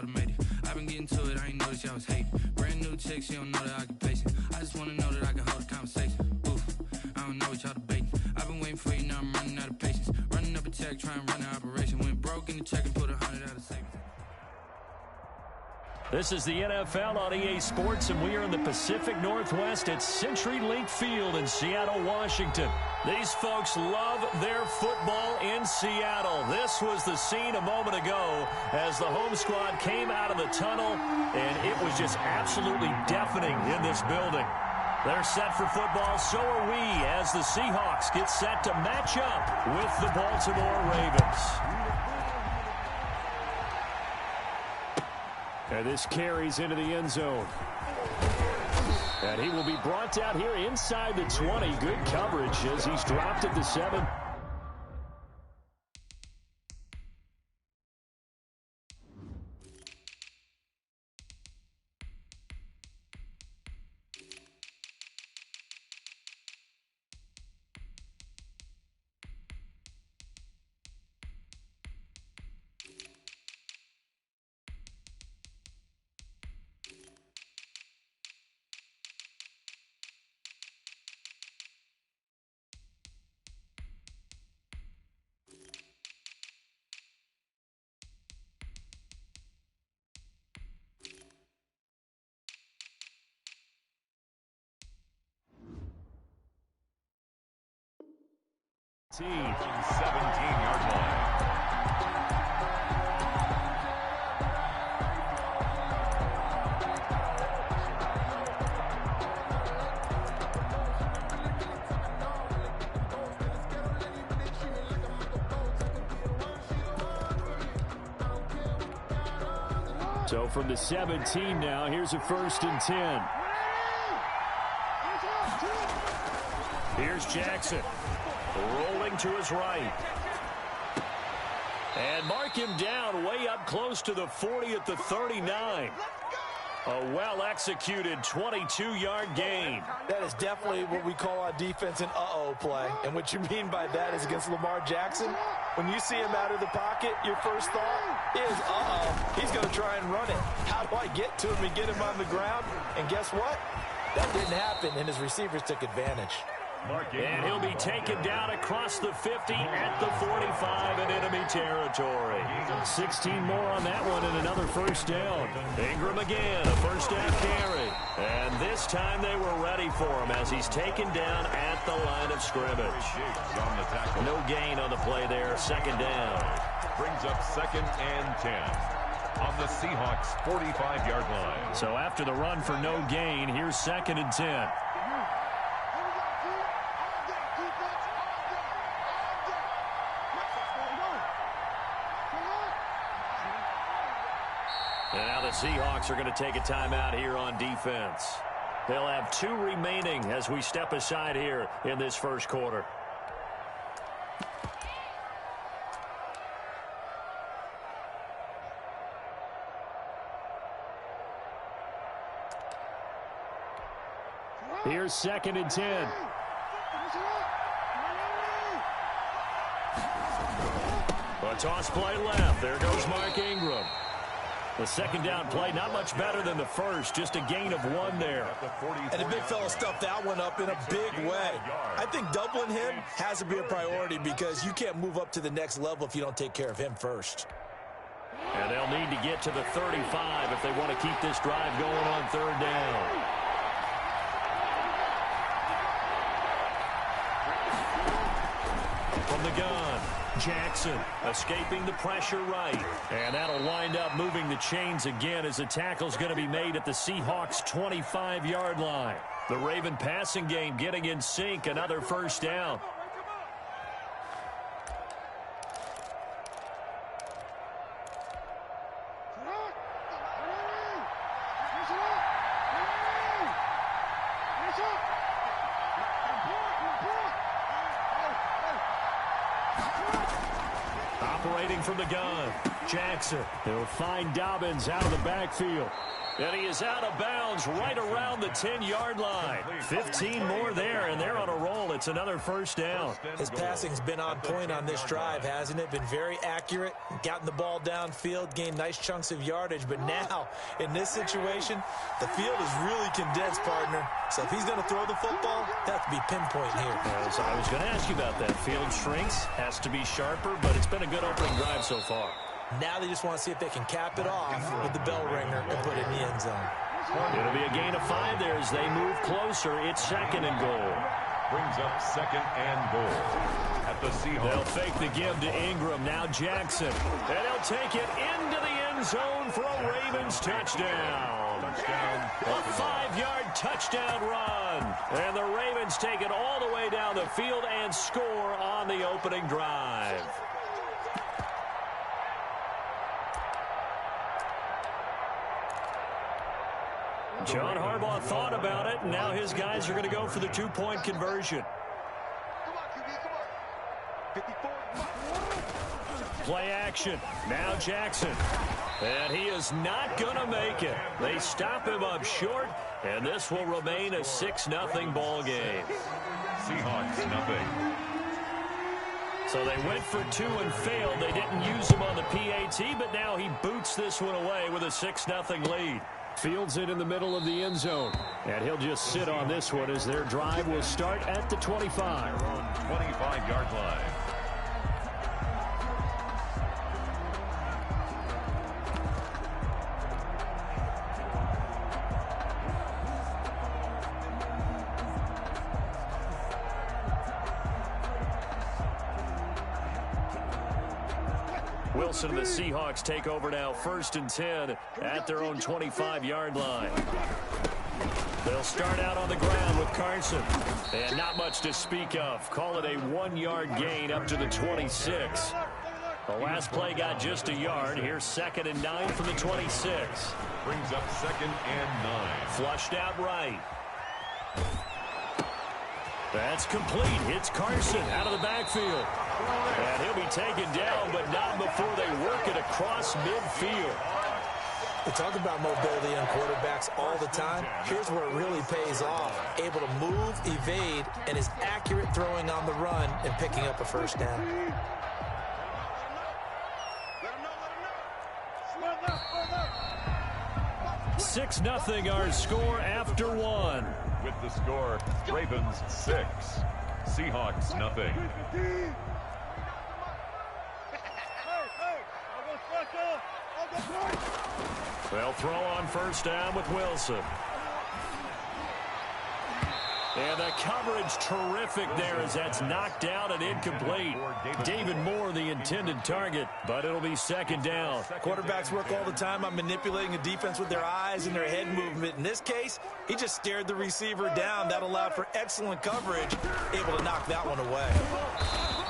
would've made it. I've been getting to it, I ain't noticed y'all was hating. Brand new chick, she don't know that I can pace it. I just wanna know that I can hold a conversation. Oof, I don't know what y'all debating. I've been waiting for you, now I'm running out of patience. Running up a check, trying to run an operation. Went broke in the check and put 100 out of savings. This is the NFL on EA Sports, and we are in the Pacific Northwest at CenturyLink Field in Seattle, Washington. These folks love their football in Seattle. This was the scene a moment ago as the home squad came out of the tunnel, and it was just absolutely deafening in this building. They're set for football, so are we, as the Seahawks get set to match up with the Baltimore Ravens. And this carries into the end zone. And he will be brought out here inside the 20. Good coverage as he's dropped at the 7. From 17-yard line. So from the 17 now, here's a 1st and 10. Here's Jackson. Rolling to his right. And mark him down way up close to the 40 at the 39. A well-executed 22-yard gain. That is definitely what we call on defense an uh-oh play. And what you mean by that is against Lamar Jackson, when you see him out of the pocket, your first thought is, uh-oh, he's going to try and run it. How do I get to him and get him on the ground? And guess what? That didn't happen, and his receivers took advantage. And he'll be taken down across the 50 at the 45 in enemy territory. 16 more on that one and another 1st down. Ingram again, a 1st down carry. And this time they were ready for him as he's taken down at the line of scrimmage. No gain on the play there, 2nd down. Brings up 2nd and 10. On the Seahawks 45-yard line. So after the run for no gain, here's 2nd and 10. And now the Seahawks are going to take a timeout here on defense. They'll have 2 remaining as we step aside here in this 1st quarter. Here's 2nd and 10. A toss play left. There goes Mark Ingram. The 2nd down play, not much better than the 1st, just a gain of 1 there. And the big fella stuffed that one up in a big way. I think doubling him has to be a priority because you can't move up to the next level if you don't take care of him first. And they'll need to get to the 35 if they want to keep this drive going on 3rd down. From the gun, Jackson escaping the pressure right. And that'll wind up moving the chains again as the tackle's going to be made at the Seahawks 25-yard line. The Raven passing game getting in sync, another 1st down. Operating from the gun, Jackson. He'll find Dobbins out of the backfield. And he is out of bounds right around the 10-yard line. 15 more there, and they're on a roll. It's another first down. His passing's been on point on this drive, hasn't it? Been very accurate, gotten the ball downfield, gained nice chunks of yardage. But now, in this situation, the field is really condensed, partner. So if he's going to throw the football, that has to be pinpoint here. As I was going to ask you about that. Field shrinks, has to be sharper, but it's been a good opening drive so far. Now they just want to see if they can cap it off with the bell ringer and put it in the end zone. It'll be a gain of 5 there as they move closer. It's 2nd and goal. Brings up 2nd and goal at the Seahawks. They'll fake the give to Ingram. Now Jackson. And he'll take it into the end zone for a Ravens touchdown. A 5-yard touchdown run. And the Ravens take it all the way down the field and score on the opening drive. John Harbaugh thought about it, and now his guys are going to go for the 2-point conversion. Play action. Now Jackson. And he is not going to make it. They stop him up short, and this will remain a 6-0 ball game. Seahawks, nothing. So they went for 2 and failed. They didn't use him on the PAT, but now he boots this one away with a 6-0 lead. Fields it in the middle of the end zone. And he'll just sit on this one as their drive will start at the 25. 25-yard line. Wilson and the Seahawks take over now, 1st and 10 at their own 25-yard line. They'll start out on the ground with Carson. And not much to speak of. Call it a 1-yard gain up to the 26. The last play got just a yard. Here's 2nd and 9 from the 26. Brings up 2nd and 9. Flushed out right. That's complete. Hits Carson out of the backfield. And he'll be taken down, but not before they work it across midfield. We talk about mobility on quarterbacks all the time. Here's where it really pays off. Able to move, evade, and is accurate throwing on the run and picking up a first down. Six nothing our score after 1. With the score, Ravens 6, Seahawks nothing. They'll throw on first down with Wilson. And the coverage terrific there as that's knocked down and incomplete. David Moore, the intended target, but it'll be 2nd down. Quarterbacks work all the time on manipulating a defense with their eyes and their head movement. In this case, he just stared the receiver down. That allowed for excellent coverage, able to knock that one away.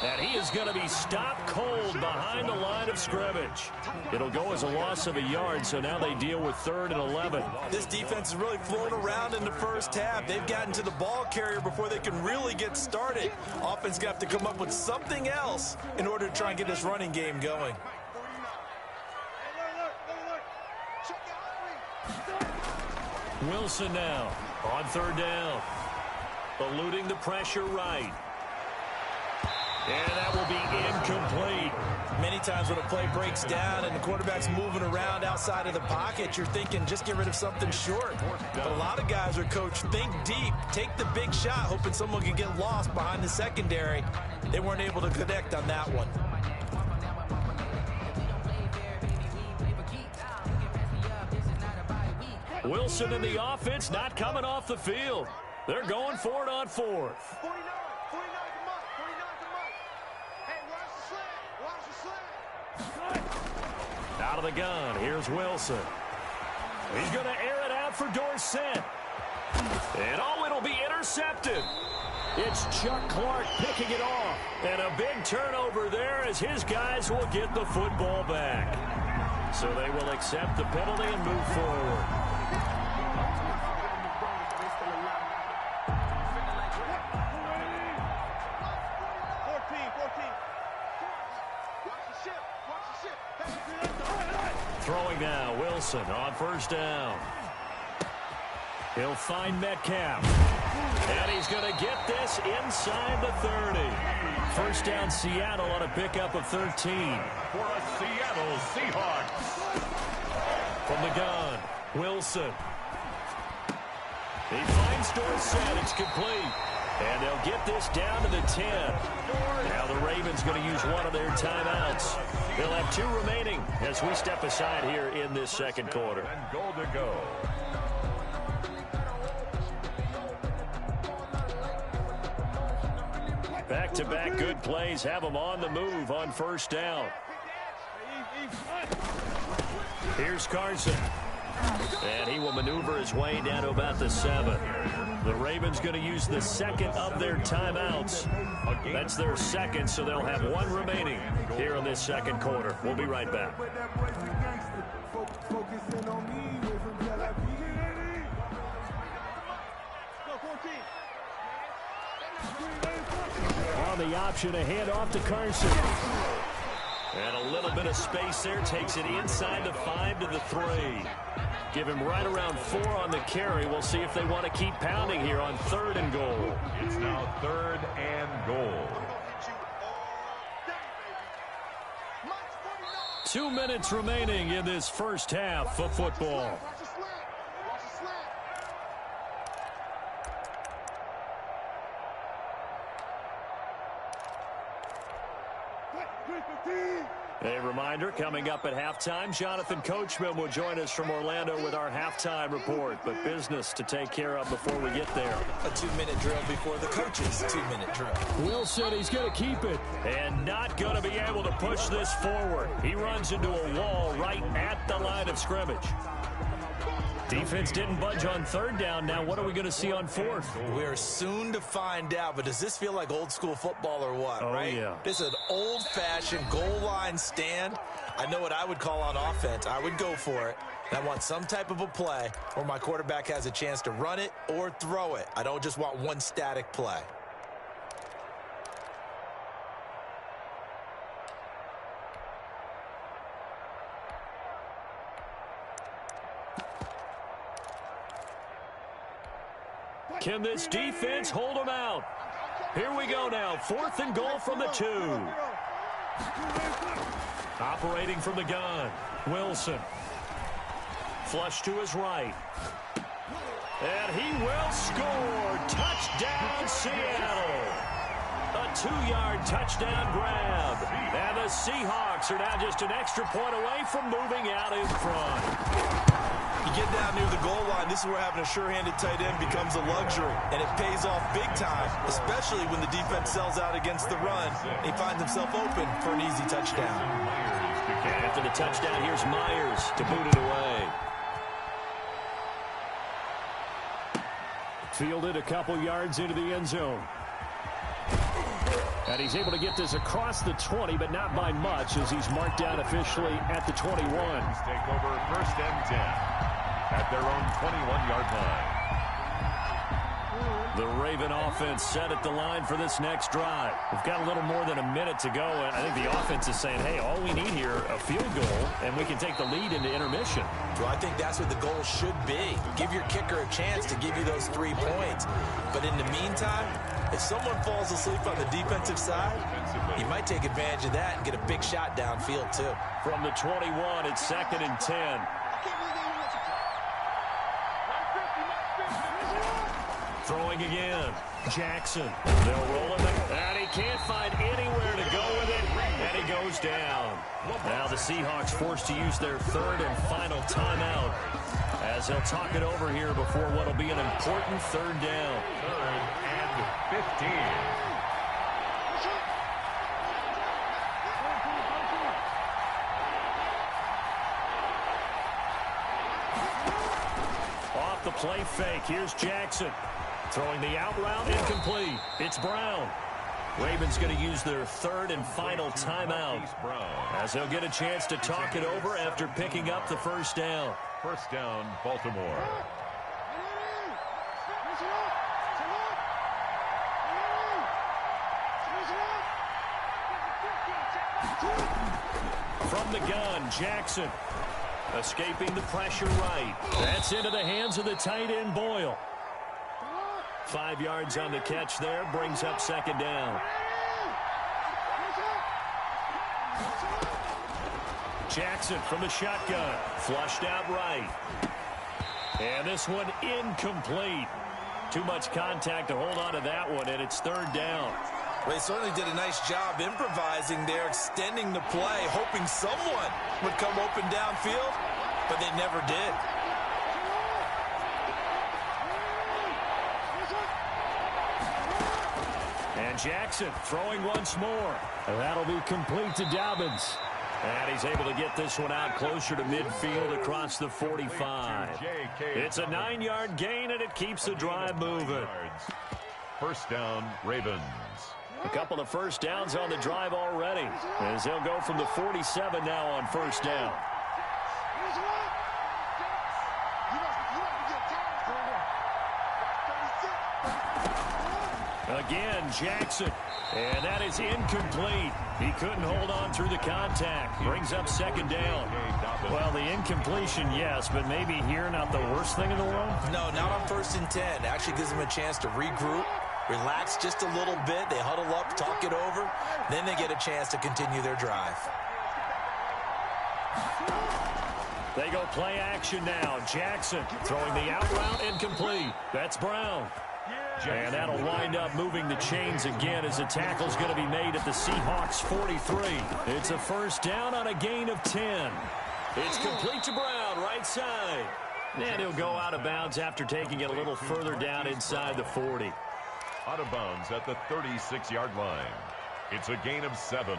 And he is going to be stopped cold behind the line of scrimmage. It'll go as a loss of a yard, so now they deal with 3rd and 11. This defense is really flown around in the first half. They've gotten to the ball carrier before they can really get started. Offense going to have to come up with something else in order to try and get this running game going. Wilson now on 3rd down. Eluding the pressure right. And that will be incomplete. Many times when a play breaks down and the quarterback's moving around outside of the pocket, you're thinking just get rid of something short. But a lot of guys are coached, think deep, take the big shot, hoping someone can get lost behind the secondary. They weren't able to connect on that one. Wilson and the offense not coming off the field. They're going for it on 4th. Out of the gun, here's Wilson. He's going to air it out for Dorsett. And it'll be intercepted. It's Chuck Clark picking it off. And a big turnover there as his guys will get the football back. So they will accept the penalty and move forward. Throwing now, Wilson on first down. He'll find Metcalf. And he's going to get this inside the 30. First down, Seattle on a pickup of 13. For a Seattle Seahawks. From the gun, Wilson. He finds Dorsett. It's complete. And they'll get this down to the 10. Now the Ravens going to use one of their timeouts. They'll have 2 remaining as we step aside here in this second quarter. And goal to go. Back-to-back good plays have them on the move on first down. Here's Carson. And he will maneuver his way down to about the 7. The Ravens going to use the second of their timeouts. That's their second, so they'll have 1 remaining here in this second quarter. We'll be right back. On the option, a hand off to Carson. And a little bit of space there. Takes it inside the 5 to the 3. Give him right around 4 on the carry. We'll see if they want to keep pounding here on 3rd and goal. It's now 3rd and goal. 2 minutes remaining in this first half of football. A reminder, coming up at halftime, Jonathan Coachman will join us from Orlando with our halftime report, but business to take care of before we get there. A 2-minute drill before the coach's 2-minute drill. Will said he's going to keep it and not going to be able to push this forward. He runs into a wall right at the line of scrimmage. Defense didn't budge on 3rd down. Now what are we going to see on 4th? We're soon to find out, but does this feel like old school football or what, right? Yeah. This is an old-fashioned goal line stand. I know what I would call on offense. I would go for it. And I want some type of a play where my quarterback has a chance to run it or throw it. I don't just want one static play. Can this defense hold them out? Here we go now. 4th and goal from the 2. Operating from the gun. Wilson. Flush to his right. And he will score. Touchdown, Seattle. A 2-yard touchdown grab. And the Seahawks are now just an extra point away from moving out in front. You get down near the goal line, this is where having a sure-handed tight end becomes a luxury, and it pays off big time, especially when the defense sells out against the run. He finds himself open for an easy touchdown. And after the touchdown, here's Myers to boot it away. Fielded a couple yards into the end zone. And he's able to get this across the 20, but not by much, as he's marked down officially at the 21. Take over 1st and 10 at their own 21-yard line. The Raven offense set at the line for this next drive. We've got a little more than a minute to go, and I think the offense is saying, hey, all we need here, a field goal, and we can take the lead into intermission. Well, I think that's what the goal should be. Give your kicker a chance to give you those 3 points. But in the meantime, if someone falls asleep on the defensive side, you might take advantage of that and get a big shot downfield, too. From the 21, it's 2nd and 10. Throwing again. Jackson. They'll roll him, and he can't find anywhere to go with it, and he goes down. Now the Seahawks forced to use their 3rd and final timeout as they'll talk it over here before what will be an important 3rd down. 3rd and 15. Off the play fake. Here's Jackson. Throwing the out route, incomplete. It's Brown. Ravens going to use their 3rd and final timeout as they'll get a chance to talk it over after picking up the 1st down. 1st down, Baltimore. From the gun, Jackson. Escaping the pressure right. That's into the hands of the tight end, Boyle. 5 yards on the catch there. Brings up second down. Jackson from the shotgun. Flushed out right. And this one incomplete. Too much contact to hold on to that one, and it's third down. Well, they certainly did a nice job improvising there, extending the play, hoping someone would come open downfield, but they never did. And Jackson throwing once more. And that'll be complete to Dobbins. And he's able to get this one out closer to midfield across the 45. It's a 9-yard gain, and it keeps the drive moving. First down, Ravens. A couple of first downs on the drive already, as they'll go from the 47 now on first down. Again, Jackson. And that is incomplete. He couldn't hold on through the contact. Brings up second down. Well, the incompletion, yes, but maybe here not the worst thing in the world? No, not on 1st and 10. Actually gives them a chance to regroup, relax just a little bit. They huddle up, talk it over. Then they get a chance to continue their drive. They go play action now. Jackson throwing the out route incomplete. That's Brown. And that'll wind up moving the chains again as the tackle's going to be made at the Seahawks 43. It's a first down on a gain of 10. It's complete to Brown, right side. And he'll go out of bounds after taking it a little further down inside the 40. Out of bounds at the 36-yard line. It's a gain of 7.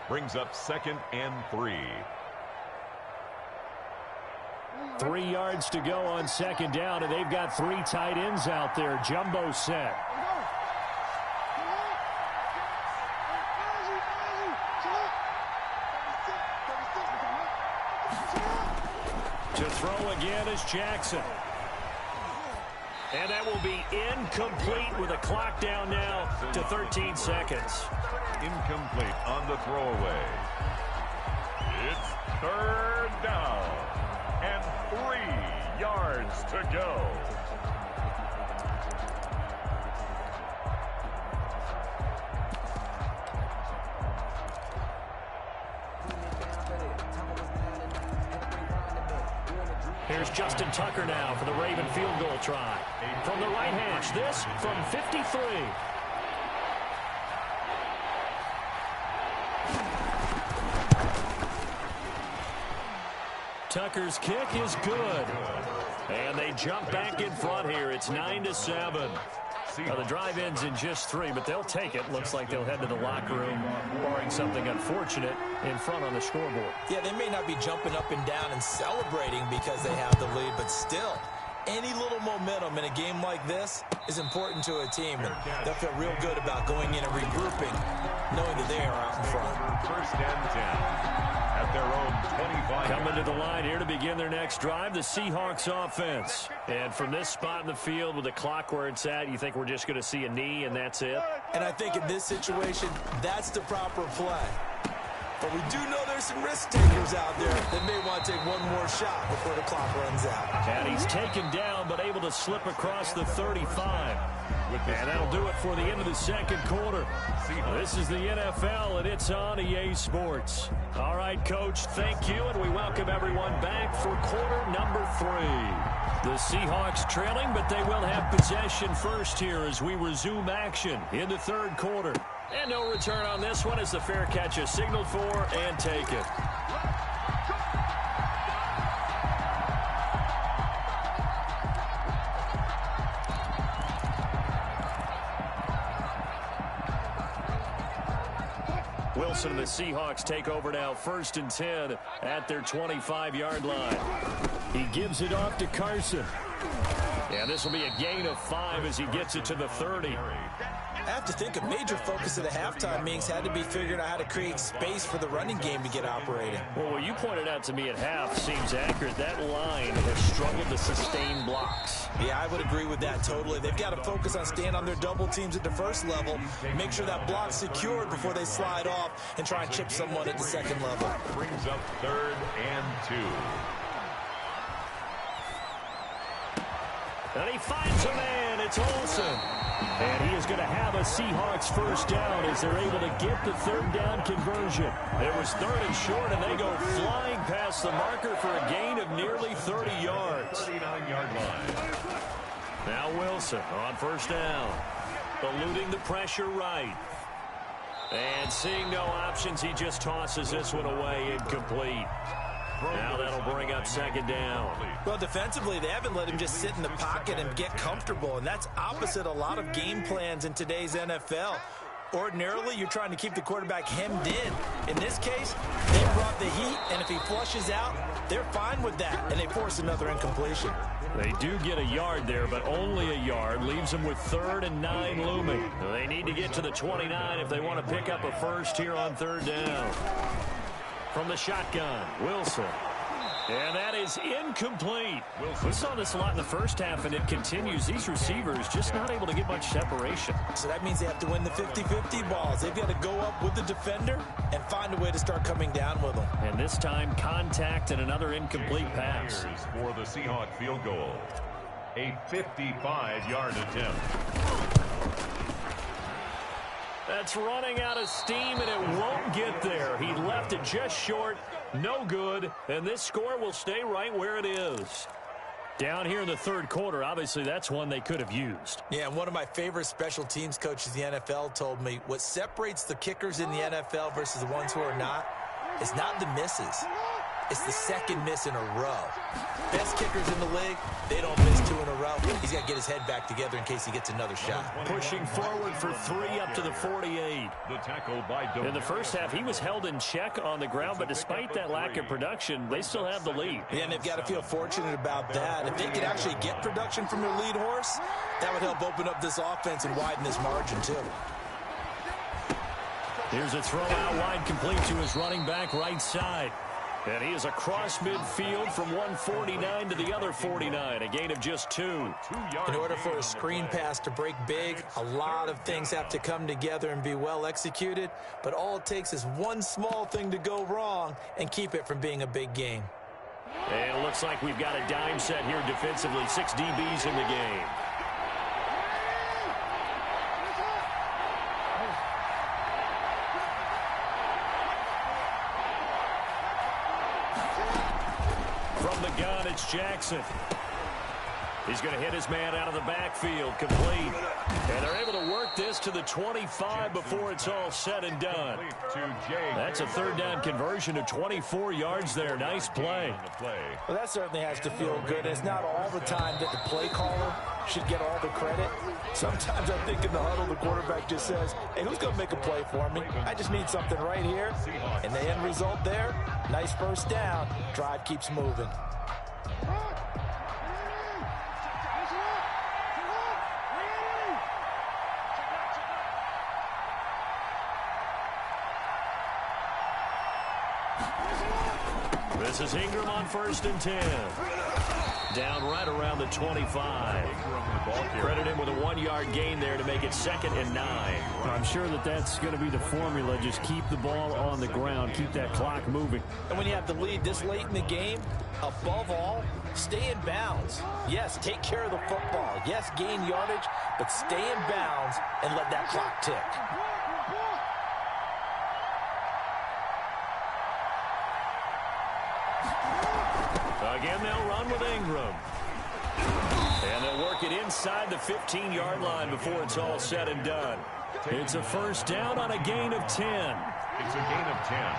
Brings up 2nd and 3. 3 yards to go on second down, and they've got 3 tight ends out there. Jumbo set. To throw again is Jackson. And that will be incomplete with a clock down now to 13 seconds. Incomplete on the throwaway. It's third down. And 3 yards to go. Here's Justin Tucker now for the Raven field goal try. From the right hash, this from 53. Tucker's kick is good. And they jump back in front here. It's 9-7. Now the drive ends in just 3, but they'll take it. Looks like they'll head to the locker room, barring something unfortunate in front on the scoreboard. Yeah, they may not be jumping up and down and celebrating because they have the lead, but still, any little momentum in a game like this is important to a team, and they'll feel real good about going in and regrouping, knowing that they are out in front. First and 10. At their own 25. Coming to the line here to begin their next drive, the Seahawks offense. And from this spot in the field with the clock where it's at, you think we're just going to see a knee and that's it? And I think in this situation, that's the proper play. But we do know there's some risk takers out there that may want to take one more shot before the clock runs out. And he's taken down but able to slip across the 35. And that'll do it for the end of the second quarter. This is the NFL, and it's on EA Sports. All right, Coach, thank you, and we welcome everyone back for quarter number 3. The Seahawks trailing, but they will have possession first here as we resume action in the third quarter. And no return on this one as the fair catch is signaled for and taken. Wilson and the Seahawks take over now, 1st and 10 at their 25-yard line. He gives it off to Carson. And this will be a gain of 5 as he gets it to the 30. I have to think a major focus of the halftime meetings had to be figuring out how to create space for the running game to get operating. Well, what you pointed out to me at half seems accurate. That line has struggled to sustain blocks. Yeah, I would agree with that totally. They've got to focus on staying on their double teams at the first level, make sure that block's secured before they slide off, and try and chip someone at the second level. Brings up 3rd and 2. And he finds a man. It's Olsen. And he is going to have a Seahawks first down as they're able to get the third down conversion. It was third and short, and they go flying past the marker for a gain of nearly 30 yards. 39-yard line. Now Wilson on first down. Eluding the pressure right. And seeing no options, he just tosses this one away incomplete. Now that'll bring up second down. Well, defensively, they haven't let him just sit in the pocket and get comfortable, and that's opposite a lot of game plans in today's NFL. Ordinarily, you're trying to keep the quarterback hemmed in. In this case, they brought the heat, and if he flushes out, they're fine with that, and they force another incompletion. They do get a yard there, but only a yard. Leaves them with 3rd and 9 looming. They need to get to the 29 if they want to pick up a first here on third down. From the shotgun, Wilson. And that is incomplete. We saw this a lot in the first half, and it continues. These receivers just not able to get much separation. So that means they have to win the 50-50 balls. They've got to go up with the defender and find a way to start coming down with them. And this time, contact and another incomplete pass. For the Seahawk field goal. A 55-yard attempt. That's running out of steam, and it won't get there. He left it just short. No good. And this score will stay right where it is. Down here in the third quarter, obviously that's one they could have used. Yeah, and one of my favorite special teams coaches in the NFL told me what separates the kickers in the NFL versus the ones who are not is not the misses. It's the second miss in a row. Best kickers in the league, they don't miss 2 in a row. He's got to get his head back together in case he gets another shot. Pushing forward for 3 up to the 48. The tackle by in the first half, he was held in check on the ground, but despite that lack of production, they still have the lead. Yeah, and they've got to feel fortunate about that. If they could actually get production from their lead horse, that would help open up this offense and widen this margin, too. Here's a throw out wide, complete to his running back right side. And he is across midfield from 149 to the other 49, a gain of just 2. In order for a screen pass to break big, a lot of things have to come together and be well executed, but all it takes is one small thing to go wrong and keep it from being a big game. And it looks like we've got a dime set here defensively, 6 DBs in the game. From the gun, it's Jackson. He's going to hit his man out of the backfield, complete. And they're able to work this to the 25 before it's all said and done. That's a third down conversion of 24 yards there. Nice play. Well, that certainly has to feel good. It's not all the time that the play caller should get all the credit. Sometimes I think in the huddle, the quarterback just says, hey, who's going to make a play for me? I just need something right here. And the end result there, nice first down. Drive keeps moving. This is Ingram on 1st and 10. Down right around the 25. Credit him with a 1-yard gain there to make it 2nd and 9. I'm sure that that's going to be the formula. Just keep the ball on the ground. Keep that clock moving. And when you have the lead this late in the game, above all, stay in bounds. Yes, take care of the football. Yes, gain yardage, but stay in bounds and let that clock tick. Again, they'll run with Ingram. And they'll work it inside the 15-yard line before it's all said and done. It's a first down on a gain of 10. It's a gain of 10.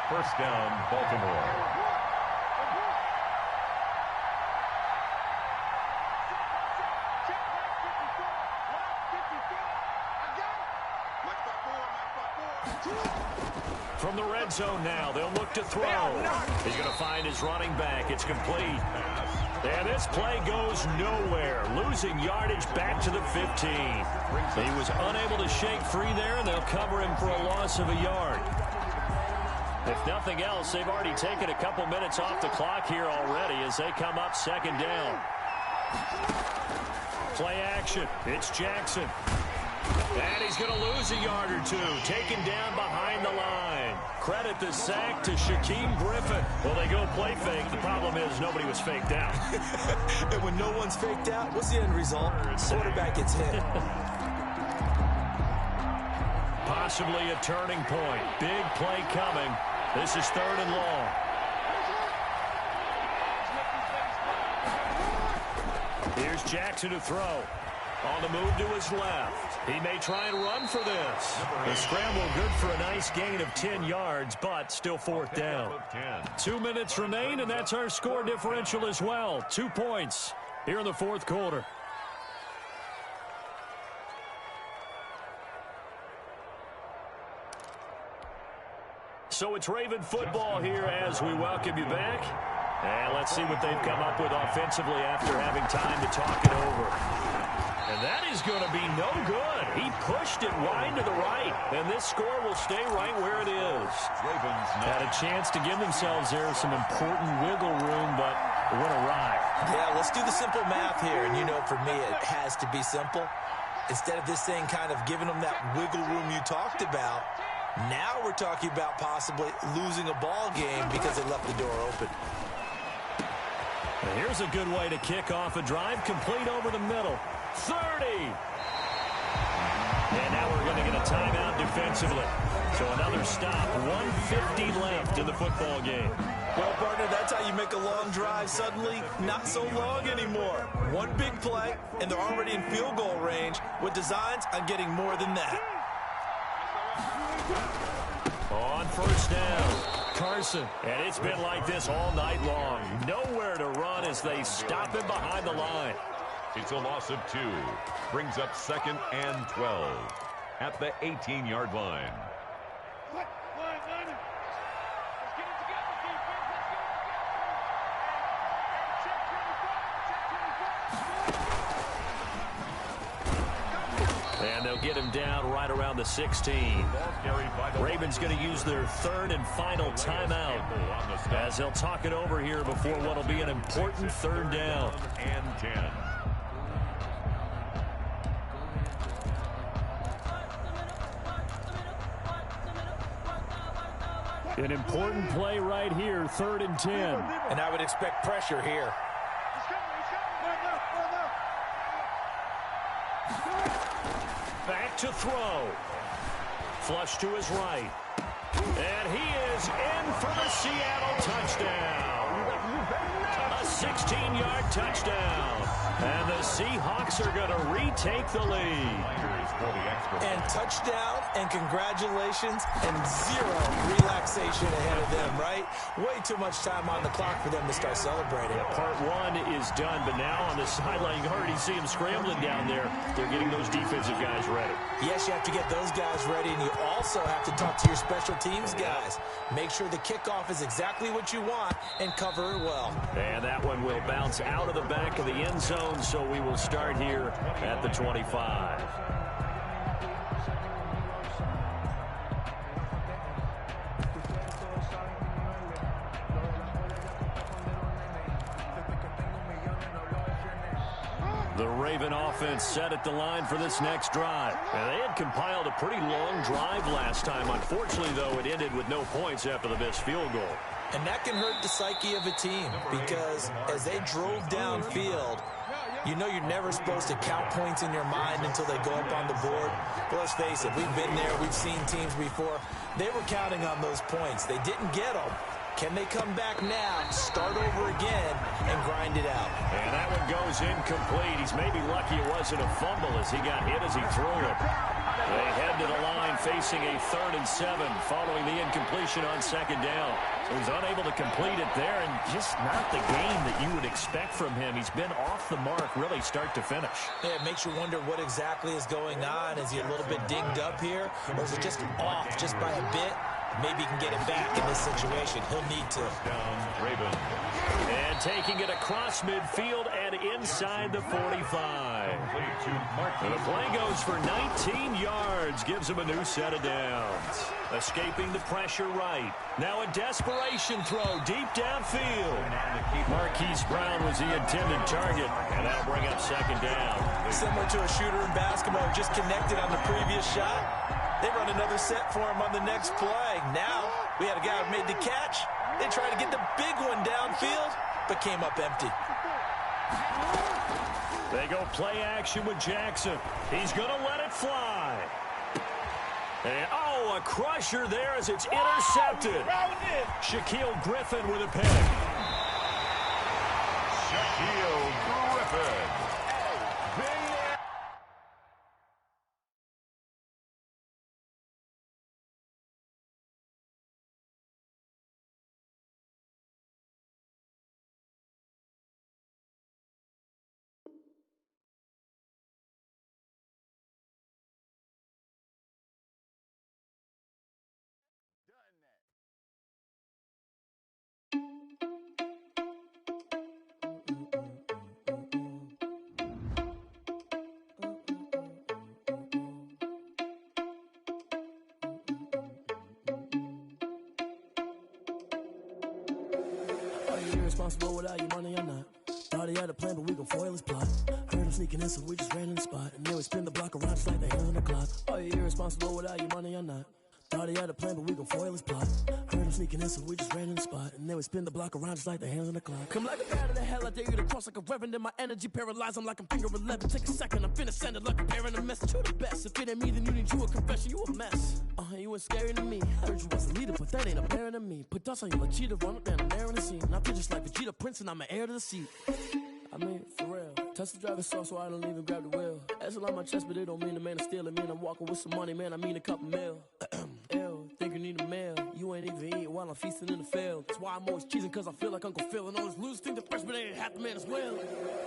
First down, Baltimore. From the red zone now, they'll look to throw. He's going to find his running back. It's complete. And this play goes nowhere. Losing yardage back to the 15. He was unable to shake free there, and they'll cover him for a loss of a yard. If nothing else, they've already taken a couple minutes off the clock here already as they come up 2nd down. Play action. It's Jackson. And he's going to lose a yard or two, taken down behind the line. Credit the sack to Shaquem Griffin. Well, they go play fake. The problem is nobody was faked out. And when no one's faked out, what's the end result? Quarterback gets hit. Possibly a turning point. Big play coming. This is 3rd and long. Here's Jackson to throw. On the move to his left. He may try and run for this. The scramble good for a nice gain of 10 yards, but still 4th down. 2 minutes remain, and that's our score differential as well. 2 points here in the 4th quarter. So it's Raven football here as we welcome you back. And let's see what they've come up with offensively after having time to talk it over. And that is going to be no good. He pushed it wide to the right, and this score will stay right where it is. Ravens had a chance to give themselves there some important wiggle room, but it went awry. Yeah, let's do the simple math here, and you know for me it has to be simple. Instead of this thing kind of giving them that wiggle room you talked about, now we're talking about possibly losing a ball game because they left the door open. And here's a good way to kick off a drive, complete over the middle. 30. And now we're going to get a timeout defensively. So another stop. 1:50 left in the football game. Well, partner, that's how you make a long drive suddenly not so long anymore. One big play, and they're already in field goal range with designs on getting more than that. On 1st down, Carson. And it's been like this all night long. Nowhere to run as they stop him behind the line. It's a loss of 2. Brings up 2nd and 12 at the 18-yard line. And they'll get him down right around the 16. Ravens going to use their 3rd and final timeout as they'll talk it over here before what will be an important 3rd down. And 10. An important play right here, 3rd and 10. And I would expect pressure here. Back to throw. Flush to his right. And he is in for the Seattle touchdown. A 16-yard touchdown. And the Seahawks are going to retake the lead. And touchdown and congratulations and 0 relaxation ahead of them, right? Way too much time on the clock for them to start celebrating. Yeah, part 1 is done, but now on the sideline, you already see them scrambling down there. They're getting those defensive guys ready. Yes, you have to get those guys ready, and you also have to talk to your special teams guys. Make sure the kickoff is exactly what you want and cover it well. And that one will bounce out of the back of the end zone, so we will start here at the 25. The Raven offense set at the line for this next drive. And they had compiled a pretty long drive last time. Unfortunately, though, it ended with no points after the missed field goal. And that can hurt the psyche of a team because as they drove downfield, you know you're never supposed to count points in your mind until they go up on the board. But let's face it, we've been there. We've seen teams before. They were counting on those points. They didn't get them. Can they come back now, start over again, and grind it out? And that one goes incomplete. He's maybe lucky it wasn't a fumble as he got hit as he threw it. They head to the line facing a 3rd and 7 following the incompletion on 2nd down. So he's unable to complete it there, and just not the game that you would expect from him. He's been off the mark really start to finish. Yeah, it makes you wonder what exactly is going on. Is he a little bit dinged up here, or is it just off just by a bit? Maybe he can get it back in this situation. He'll need to. Down, Ravens. And taking it across midfield and inside the 45. And the play goes for 19 yards. Gives him a new set of downs. Escaping the pressure right. Now a desperation throw deep downfield. Marquise Brown was the intended target. And that'll bring up second down. Similar to a shooter in basketball who just connected on the previous shot. They run another set for him on the next play. Now, we had a guy who made the catch. They tried to get the big one downfield, but came up empty. They go play action with Jackson. He's going to let it fly. And, oh, a crusher there as it's intercepted. Shaquille Griffin with a pick. Shaquille Griffin. Irresponsible without your money or not. Thought he had a plan, but we gon' foil his plot. Heard him sneaking in, so we just ran in the spot. And then we spin the block around just like the hands on the clock. Are you irresponsible without your money or not? Thought he had a plan, but we gon' foil his plot. Heard him sneaking in, so we just ran in the spot. And then we spin the block around just like the hands on the clock. Come like a bat of the hell, I dare you to cross like a reverend. In my energy paralyzed, I'm like I'm finger 11. Take a second, I'm finna send it like a parent a message. You the best, if it ain't me, then you need you a confession. You a mess. You ain't scary to me. Heard you was a leader, but that ain't apparent to me. Put dust on you like cheetah, run up down and there in the scene. I feel just like Vegeta Prince, and I'm an heir to the seat. I mean, for real. Touch the driver's soft, so I don't even grab the wheel. That's on my chest, but it don't mean the man is stealing. Man, I'm walking with some money, man. I mean a couple mil. Ew, think you need a meal. You ain't even eating while I'm feasting in the field. That's why I'm always cheesing, cause I feel like Uncle Phil. And all this losers think the freshman ain't half the man as well.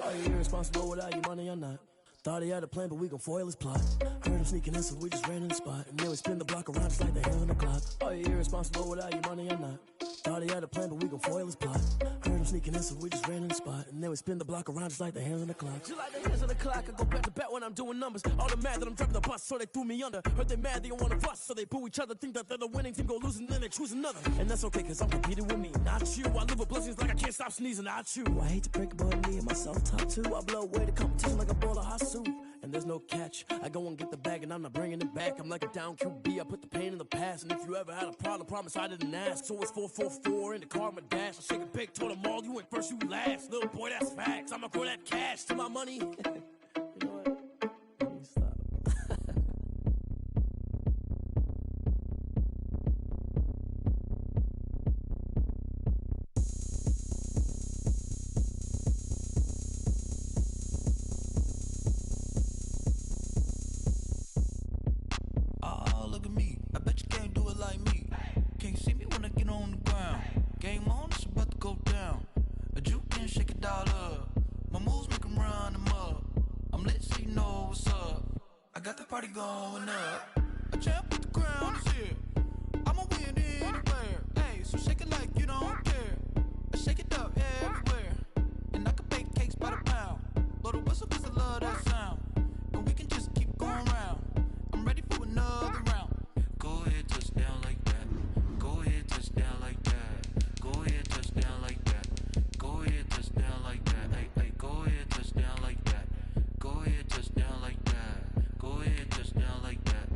Are you irresponsible without your money or not? Thought he had a plan, but we gon' foil his plot. Heard him sneaking in, so we just ran in the spot. And then we spin the block around just like the hands on the clock. Are you irresponsible without your money or not? Thought he had a plan, but we gon' foil his plot. Heard him sneaking in, so we just ran in the spot. And then we spin the block around just like the hands on the clock. Just like the hands on the clock, I go back to back when I'm doing numbers. All the mad that I'm driving the bus, so they threw me under. Heard they mad, they don't wanna bust, so they boo each other. Think that they're the winning team, go losing, then they choose another. And that's okay, cause I'm competing with me, not you. I live with blessings like I can't stop sneezing, not you. I hate to break it, but me and myself top two. I blow away the competition like a bowl of hot soup. And there's no catch. I go and get the bag and I'm not bringing it back. I'm like a down QB, I put the pain in the past. And if you ever had a problem, promise I didn't ask. So it's 444 in the car, my dash. I shake it big, told them all, you went first, you last. Little boy, that's facts. I'ma grow that cash to my money. You know what? Let me stop. Party going up. A champ with the crown is here. I'ma win anywhere. Hey, so shake it like you don't care. I shake it up everywhere. And I can bake cakes by the pound. Blow the whistle cause I love that sound. And we can just keep going round. I'm ready for another round. Go ahead, touch down like that. Go ahead, touch down like that. Go ahead, touch down like that. Go ahead, touch down like that. Hey, hey, go ahead, touch down like that. Go ahead, touch down like that. Go ahead, touch down like that.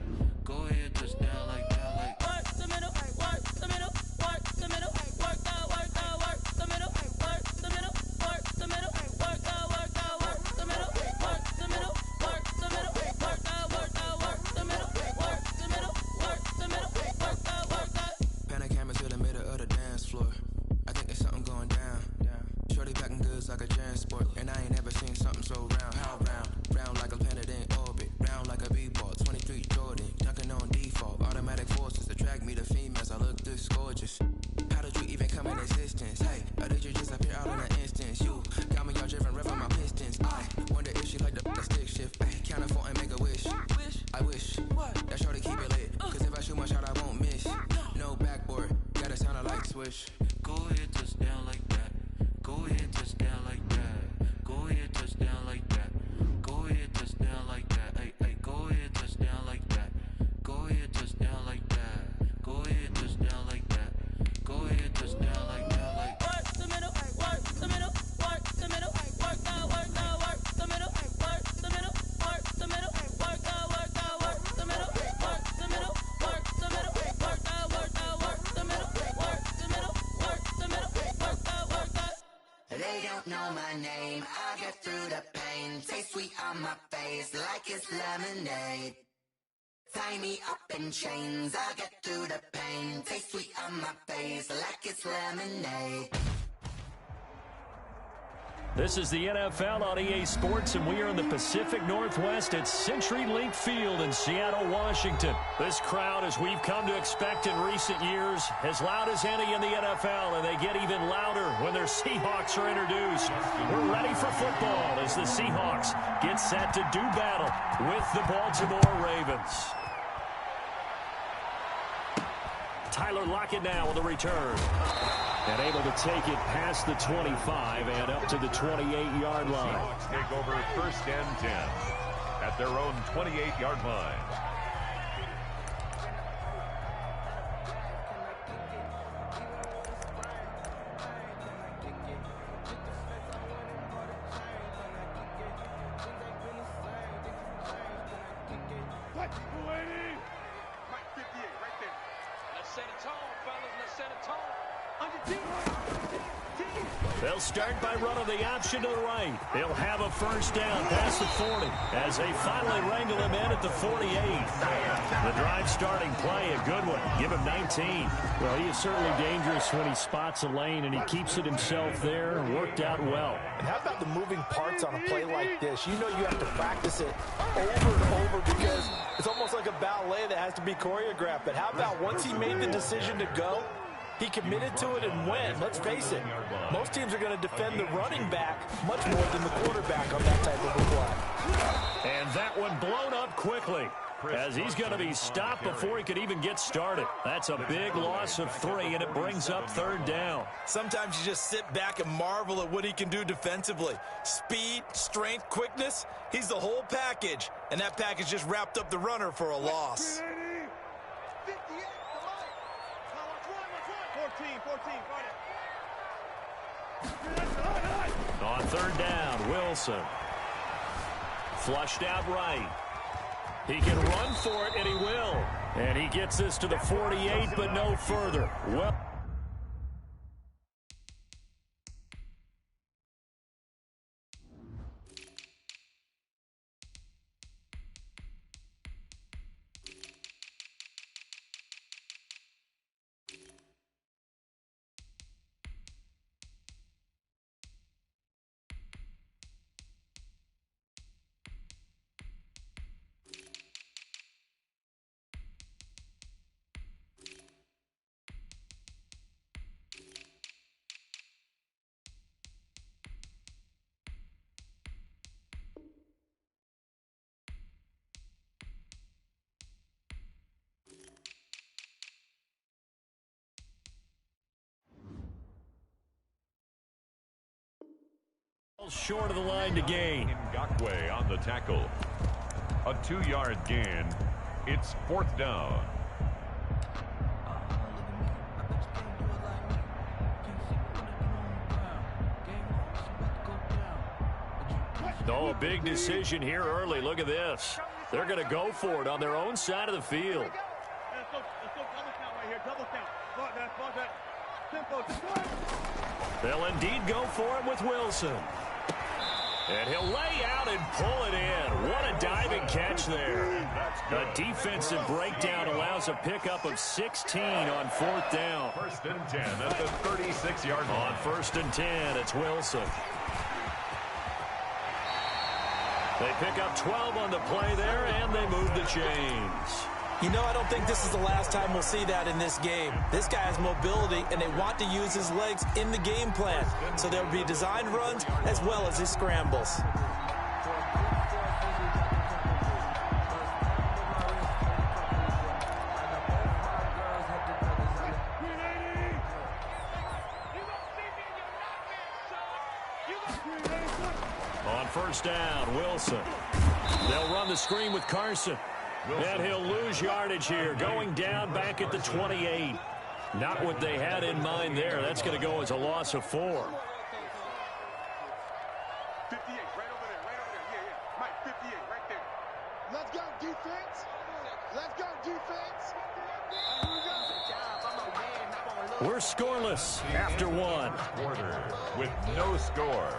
Go ahead, touch down like that. Like work the middle, work the middle, work the middle, work the middle, work the middle, work the middle, work the middle, work the middle, work the middle, work the middle, work the middle, work the middle, work the. Pan a camera to the middle of the dance floor. I think there's something going down. Shorty packing goods like a transport, and I ain't never seen something so round. How round? Round like a planet in orbit. Round like a b-ball, 23 Jordan, dunking on default. Automatic forces attract me to females, I look this gorgeous. How did you even come in existence? Hey, or did you just appear out in an instance? You got me all driven, revving my pistons. I wonder if she like the stick shift. Ay, count a 4 and make a wish. I wish, what? That shorty keep it lit, cause if I shoot my shot I won't miss. No get through the pain. Taste sweet on my face like it's lemonade. Tie me up in chains, I'll get through the pain. Taste sweet on my face like it's lemonade. This is the NFL on EA Sports, and we are in the Pacific Northwest at CenturyLink Field in Seattle, Washington. This crowd, as we've come to expect in recent years, as loud as any in the NFL, and they get even louder when their Seahawks are introduced. We're ready for football as the Seahawks get set to do battle with the Baltimore Ravens. Tyler Lockett now on the return. And able to take it past the 25 and up to the 28-yard line. Seahawks take over 1st and 10 at their own 28-yard line. They'll start by running the option to the right. They'll have a first down past the 40 as they finally wrangle him in at the 48. The drive starting play, a good one. Give him 19. Well, he is certainly dangerous when he spots a lane, and he keeps it himself there. Worked out well. And how about the moving parts on a play like this? You know you have to practice it over and over because it's almost like a ballet that has to be choreographed. But how about once he made the decision to go, he committed to it and went. Let's face it, most teams are going to defend the running back much more than the quarterback on that type of a play. And that one blown up quickly as he's going to be stopped before he could even get started. That's a big loss of 3, and it brings up 3rd down. Sometimes you just sit back and marvel at what he can do defensively. Speed, strength, quickness, he's the whole package. And that package just wrapped up the runner for a loss. On 3rd down, Wilson. Flushed out right. He can run for it, and he will. And he gets this to the 48, but no further. Well, short of the line to gain. Ngakwe on the tackle. A 2-yard gain. It's 4th down. Oh, a big decision here early. Look at this. They're going to go for it on their own side of the field. They'll indeed go for it with Wilson. And he'll lay out and pull it in. What a diving catch there. A defensive breakdown allows a pickup of 16 on 4th down. 1st and 10 at the 36-yard line. On 1st and 10, it's Wilson. They pick up 12 on the play there, and they move the chains. You know, I don't think this is the last time we'll see that in this game. This guy has mobility, and they want to use his legs in the game plan. So there will be designed runs as well as his scrambles. On 1st down, Wilson. They'll run the screen with Carson. And he'll lose yardage here, going down back at the 28. Not what they had in mind there. That's going to go as a loss of 4. 58, right over there, yeah. Mike, 58, right there. Let's go, defense. Let's go, defense. We're scoreless after 1. Quarter with no score.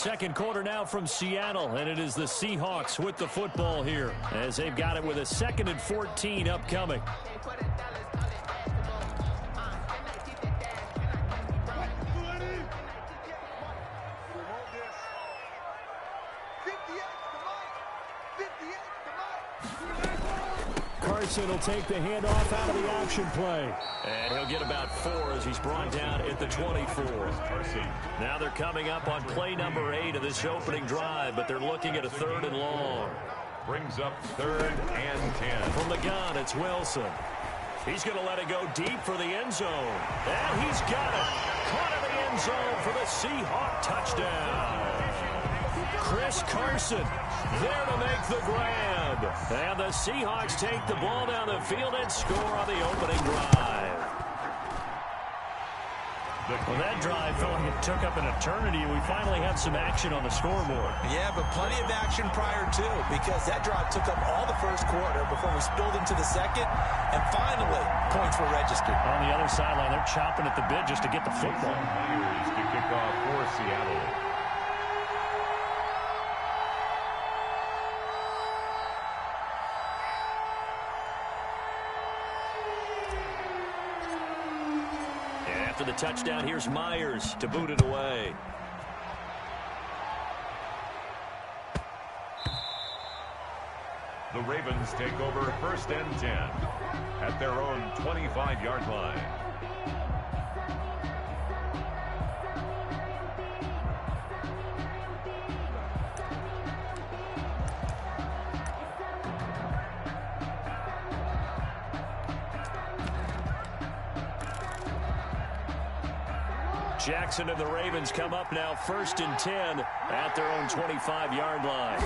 second quarter now from Seattle, and it is the Seahawks with the football here as they've got it with a 2nd and 14 upcoming. Carson will take the handoff out of the option play. And he'll get about 4 as he's brought down at the 24. Now they're coming up on play number 8 of this opening drive, but they're looking at a 3rd and long. Brings up 3rd and 10. From the gun, it's Wilson. He's going to let it go deep for the end zone. And he's got it. Caught in the end zone for the Seahawk touchdown. Chris Carson there to make the grab. And the Seahawks take the ball down the field and score on the opening drive. Well, that drive felt like it took up an eternity. We finally have some action on the scoreboard. Yeah, but plenty of action prior to, because that drive took up all the first quarter before we spilled into the second, and finally, points were registered. On the other sideline, they're chomping at the bit just to get the football. Myers to kick off for Seattle. After the touchdown, here's Myers to boot it away. The Ravens take over 1st and 10 at their own 25-yard line. Jackson and the Ravens come up now 1st and 10 at their own 25-yard line.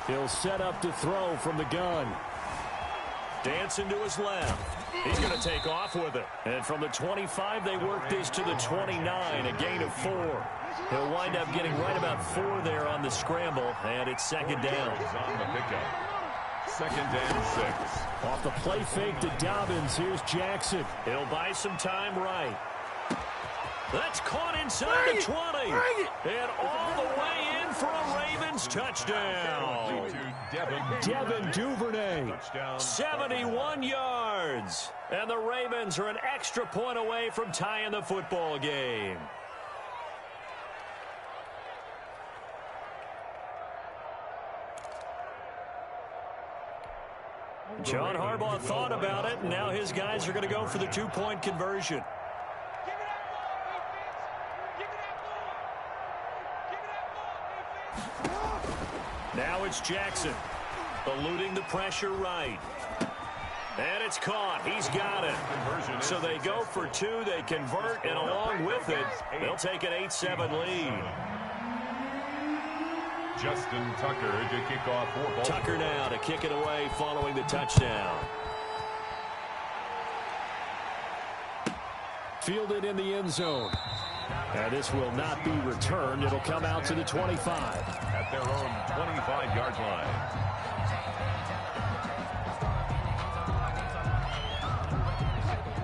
He'll set up to throw from the gun. Dancing to his left. He's going to take off with it. And from the 25, they work this to the 29, a gain of 4. He'll wind up getting right about 4 there on the scramble, and it's 2nd down. On the pickup. 2nd and 6. Off the play fake to Dobbins, here's Jackson. He'll buy some time right. That's caught inside the 20. And all the way in for a Ravens touchdown. Devin Duvernay, 71 yards. And the Ravens are an extra point away from tying the football game. John Harbaugh thought about it, and now his guys are going to go for the 2-point conversion. Now it's Jackson, eluding the pressure right. And it's caught. He's got it. So they go for 2. They convert, and along with it, they'll take an 8-7 lead. Justin Tucker to kick off for Baltimore. Tucker now to kick it away following the touchdown. Fielded in the end zone. And this will not be returned. It'll come out to the 25. At their own 25-yard line.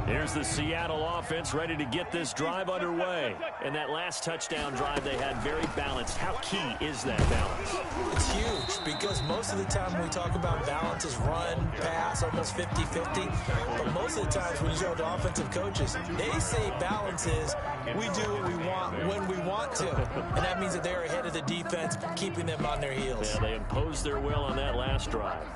Here's the Seattle offense ready to get this drive underway. And that last touchdown drive they had very balanced. How key is that balance? It's huge because most of the time when we talk about balance is run, pass, almost 50-50. But most of the times when you talk to offensive coaches, they say balance is we do what we want when we want to. And that means that they're ahead of the defense, keeping them on their heels. Yeah, they imposed their will on that last drive.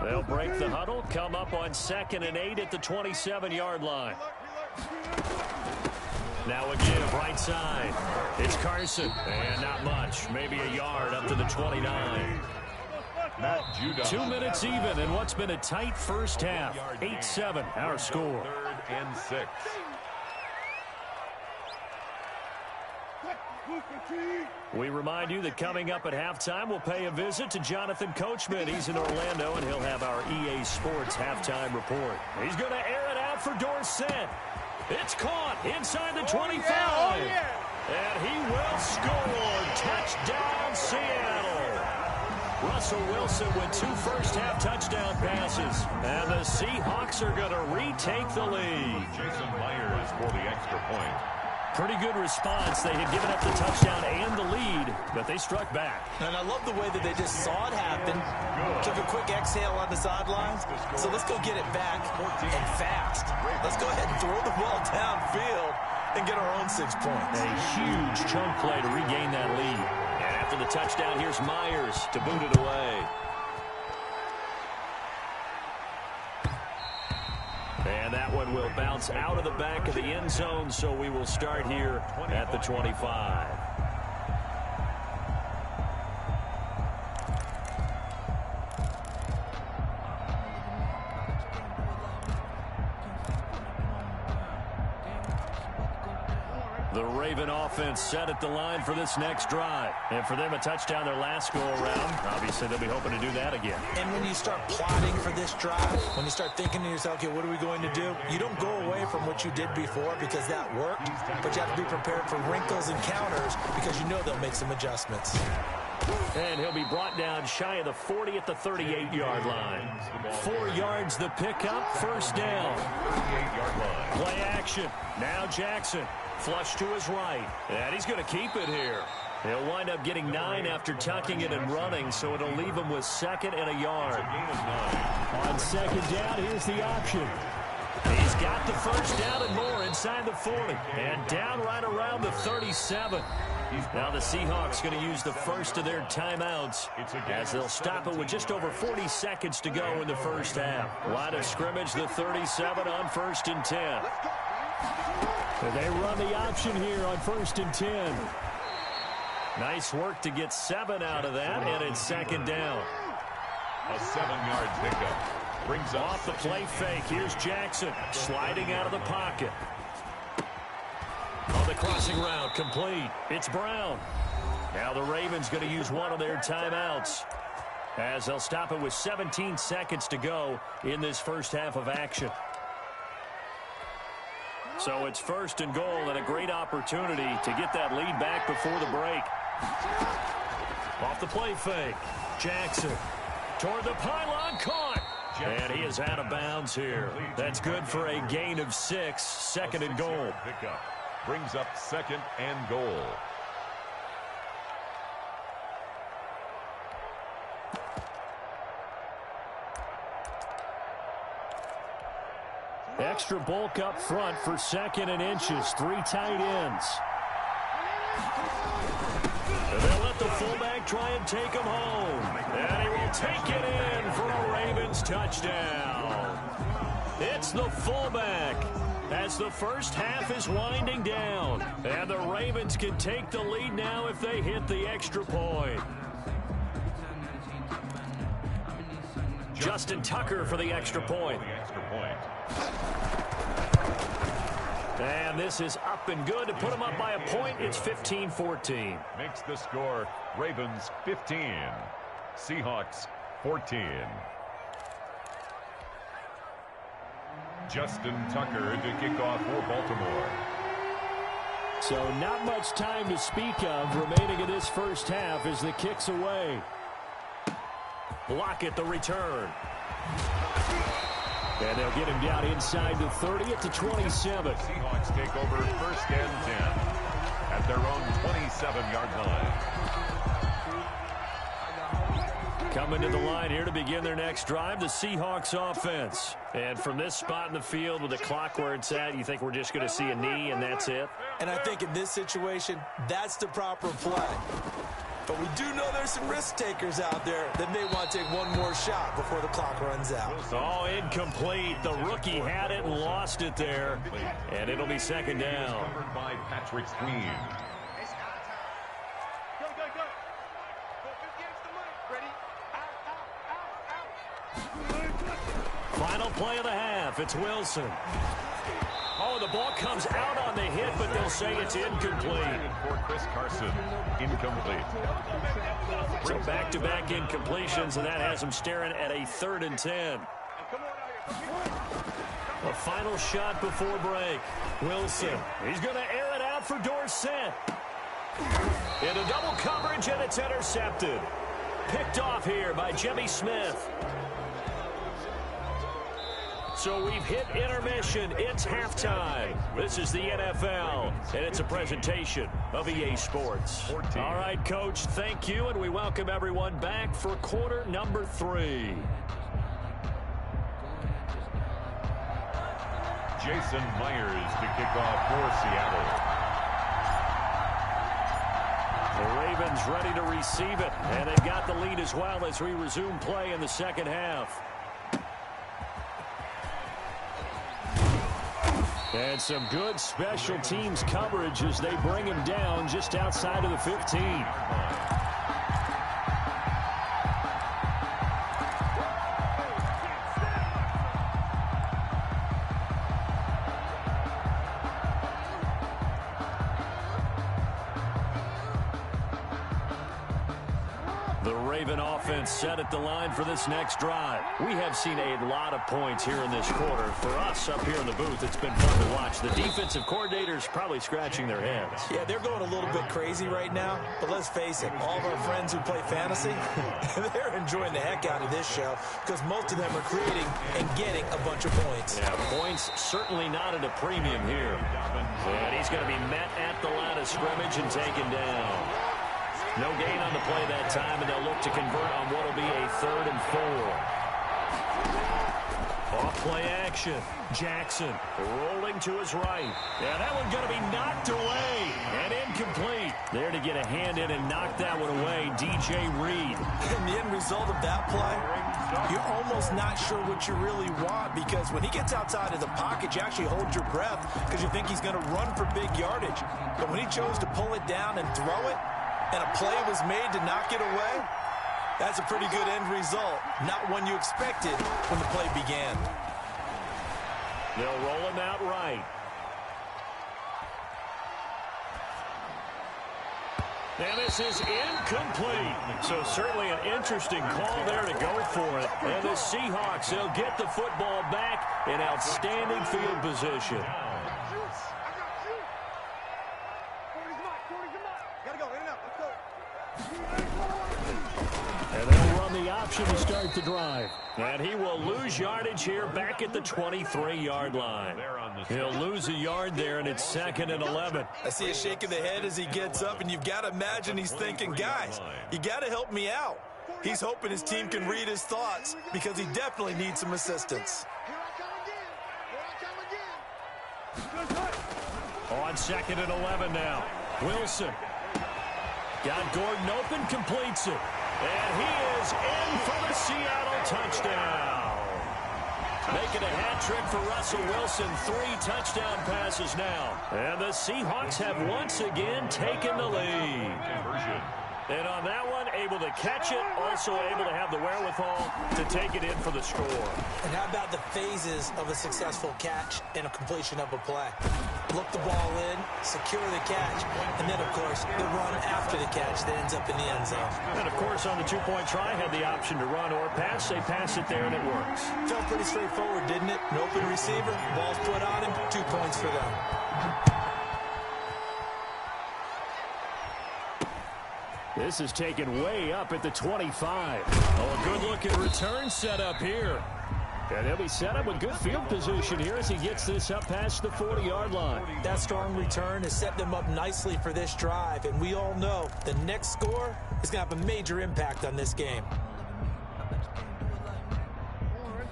They'll break the huddle, come up on 2nd and 8 at the 27-yard line. Now again, right side. It's Carson. And not much. Maybe a yard up to the 29. 2 minutes even in what's been a tight first half. 8-7, our score. 3rd and 6. We remind you that coming up at halftime, we'll pay a visit to Jonathan Coachman. He's in Orlando, and he'll have our EA Sports halftime report. He's going to air it out for Dorsett. It's caught inside the 25. And he will score. Touchdown, Seattle. Russell Wilson with 2 first-half touchdown passes. And the Seahawks are going to retake the lead. Jason Myers for the extra point. Pretty good response. They had given up the touchdown and the lead, but they struck back. And I love the way that they just saw it happen, took a quick exhale on the sidelines. So let's go get it back and fast. Let's go ahead and throw the ball downfield and get our own 6 points. A huge chunk play to regain that lead. And after the touchdown, here's Myers to boot it away. And that one will bounce out of the back of the end zone, so we will start here at the 25. The Raven offense set at the line for this next drive. And for them, a touchdown their last go-around. Obviously, they'll be hoping to do that again. And when you start plotting for this drive, when you start thinking to yourself, okay, what are we going to do? You don't go away from what you did before because that worked, but you have to be prepared for wrinkles and counters because you know they'll make some adjustments. And he'll be brought down shy of the 40 at the 38-yard line. 4 yards the pickup, first down. 38-yard line. Play action. Now Jackson. Flush to his right. And he's going to keep it here. He'll wind up getting 9 after tucking it and running, so it'll leave him with 2nd and a yard. On 2nd down, here's the option. He's got the first down and more inside the 40. And down right around the 37. Now the Seahawks going to use the first of their timeouts as they'll stop it with just over 40 seconds to go in the first half. Line of scrimmage, the 37 on 1st and 10. And they run the option here on 1st and 10. Nice work to get 7 out of that, and it's 2nd down. A 7-yard pickup. Brings up off the play fake. Here's Jackson sliding out of the pocket. On the crossing route, complete. It's Brown. Now the Ravens going to use one of their timeouts as they'll stop it with 17 seconds to go in this first half of action. So it's 1st and goal and a great opportunity to get that lead back before the break. Off the play fake. Jackson toward the pylon, caught. And he is out of bounds here. That's good for a gain of 6. 2nd and goal. Pickup. Brings up 2nd and goal. Extra bulk up front for 2nd and inches. 3 tight ends. And they'll let the fullback try and take him home. And he will take it in for a Ravens touchdown. It's the fullback as the first half is winding down. And the Ravens can take the lead now if they hit the extra point. Justin Tucker for the extra point. And this is up and good to put them up by a point. It's 15-14. Makes the score Ravens 15, Seahawks 14. Justin Tucker to kick off for Baltimore. So not much time to speak of remaining in this first half as the kick's away. Lockett the return. And they'll get him down inside the 30 at the 27. Seahawks take over 1st and 10 at their own 27-yard line. Coming to the line here to begin their next drive, the Seahawks offense. And from this spot in the field with the clock where it's at, you think we're just going to see a knee and that's it? And I think in this situation, that's the proper play. But we do know there's some risk takers out there that may want to take one more shot before the clock runs out. Oh, incomplete. The rookie had it and lost it there. And it'll be 2nd down. Covered by Patrick Queen. Final play of the half. It's Wilson. Oh, the ball comes out on the hit, but they'll say it's incomplete. For Chris Carson, incomplete. So back-to-back incompletions, and that has him staring at a 3rd and 10. A final shot before break. Wilson, he's going to air it out for Dorsett. Into double coverage, and it's intercepted. Picked off here by Jimmy Smith. So we've hit intermission. It's halftime. This is the NFL, and it's a presentation of EA Sports. 14. All right, Coach, thank you, and we welcome everyone back for quarter number 3. Jason Myers to kick off for Seattle. The Ravens ready to receive it, and they've got the lead as well as we resume play in the second half. And some good special teams coverage as they bring him down just outside of the 15. Set at the line for this next drive. We have seen a lot of points here in this quarter. For us up here in the booth, it's been fun to watch. The defensive coordinators probably scratching their heads. Yeah, they're going a little bit crazy right now, but let's face it, all of our friends who play fantasy, they're enjoying the heck out of this show because most of them are creating and getting a bunch of points. Yeah, points certainly not at a premium here. And he's going to be met at the line of scrimmage and taken down. No gain on the play that time, and they'll look to convert on what will be a 3rd and 4. Off-play action. Jackson rolling to his right. Yeah, that one's going to be knocked away and incomplete. There to get a hand in and knock that one away, DJ Reed. And the end result of that play, you're almost not sure what you really want because when he gets outside of the pocket, you actually hold your breath because you think he's going to run for big yardage. But when he chose to pull it down and throw it, and a play was made to knock it away, that's a pretty good end result. Not one you expected when the play began. They'll roll him out right. And this is incomplete. So certainly an interesting call there to go for it. And the Seahawks, they'll get the football back in outstanding field position. And they'll run the option to start the drive. And he will lose yardage here back at the 23-yard line. He'll lose a yard there, and it's 2nd and 11. I see a shake of the head as he gets up, and you've got to imagine he's thinking, guys, you got to help me out. He's hoping his team can read his thoughts because he definitely needs some assistance. On 2nd and 11 now. Wilson. Got Gordon open, completes it. And he is in for the Seattle touchdown. Making a hat trick for Russell Wilson. 3 touchdown passes now. And the Seahawks have once again taken the lead. And on that one, able to catch it, also able to have the wherewithal to take it in for the score. And how about the phases of a successful catch and a completion of a play? Look the ball in, secure the catch, and then, of course, the run after the catch that ends up in the end zone. And, of course, on the 2-point try, had the option to run or pass. They pass it there, and it works. Felt pretty straightforward, didn't it? An open receiver, ball's put on him, 2 points for them. This is taken way up at the 25. Oh, a good-looking return set up here. And he'll be set up with good field position here as he gets this up past the 40-yard line. That strong return has set them up nicely for this drive, and we all know the next score is going to have a major impact on this game.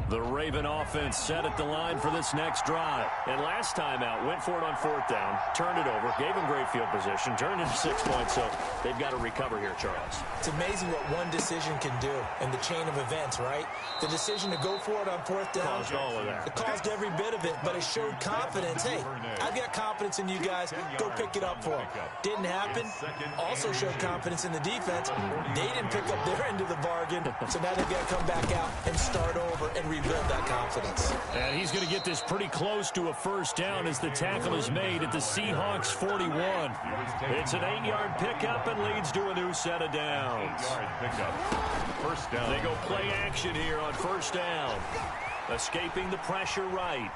The Raven offense set at the line for this next drive. And last time out, went for it on 4th down, turned it over, gave them great field position, turned into 6 points, so they've got to recover here, Charles. It's amazing what one decision can do in the chain of events, right? The decision to go for it on 4th down. Caused all of that. It caused every bit of it, but it showed confidence. Hey, I've got confidence in you guys. Go pick it up for them. Didn't happen. Also showed confidence in the defense. They didn't pick up their end of the bargain, so now they've got to come back out and start over and rebuild that confidence. And he's going to get this pretty close to a 1st down as the tackle is made at the Seahawks 41. It's an 8-yard pickup and leads to a new set of downs. 8-yard pickup. 1st down. They go play action here on 1st down. Escaping the pressure right.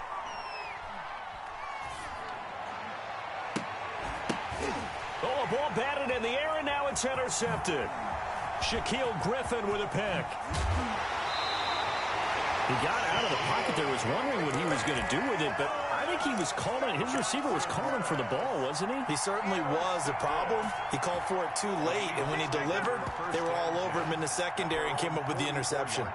Oh, a ball batted in the air, and now it's intercepted. Shaquille Griffin with a pick. He got out of the pocket there, was wondering what he was going to do with it, but I think he was calling, his receiver was calling for the ball, wasn't he? He certainly was. The problem, he called for it too late, and when he delivered, they were all over him in the secondary and came up with the interception.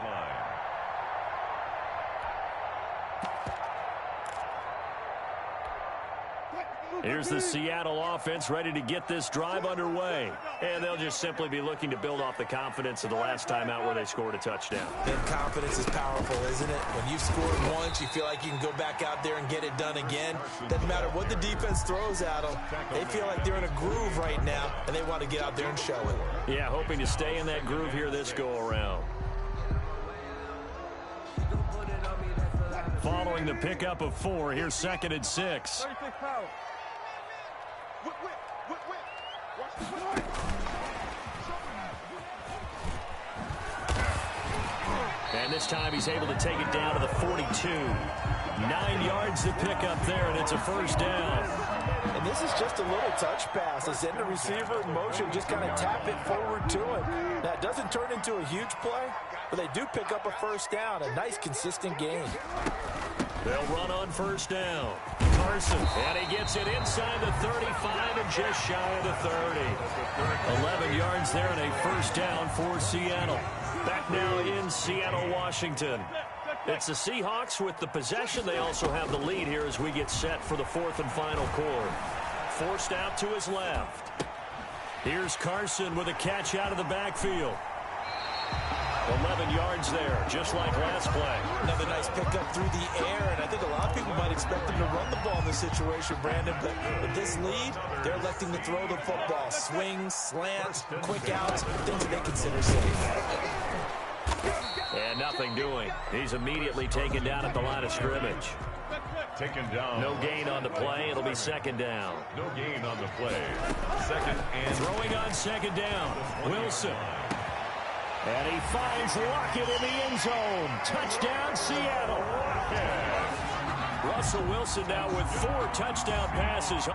Here's the Seattle offense ready to get this drive underway. And they'll just simply be looking to build off the confidence of the last time out where they scored a touchdown. And confidence is powerful, isn't it? When you've scored once, you feel like you can go back out there and get it done again. Doesn't matter what the defense throws at them. They feel like they're in a groove right now, and they want to get out there and show it. Yeah, hoping to stay in that groove here this go-around. Following the pickup of 4, here's 2nd and 6. And this time he's able to take it down to the 42. 9 yards to pick up there, and it's a first down. And this is just a little touch pass. They send the receiver in motion, just kind of tap it forward to him. Now, it doesn't turn into a huge play, but they do pick up a first down. A nice, consistent gain. They'll run on first down. Carson, and he gets it inside the 35 and just shy of the 30. 11 yards there and a first down for Seattle. Back now in Seattle, Washington. It's the Seahawks with the possession. They also have the lead here as we get set for the 4th and final quarter. Forced out to his left. Here's Carson with a catch out of the backfield. 11 yards there, just like last play. Another nice pickup through the air, and I think a lot of people might expect them to run the ball in this situation, Brandon, but with this lead, they're electing to throw the football. Swings, slants, quick outs, things that they consider safe. And nothing doing. He's immediately taken down at the line of scrimmage. Taken down. No gain on the play. It'll be 2nd down. No gain on the play. 2nd and... Throwing on 2nd down. Wilson. And he finds Lockett in the end zone. Touchdown, Seattle. Russell Wilson now with 4 touchdown passes.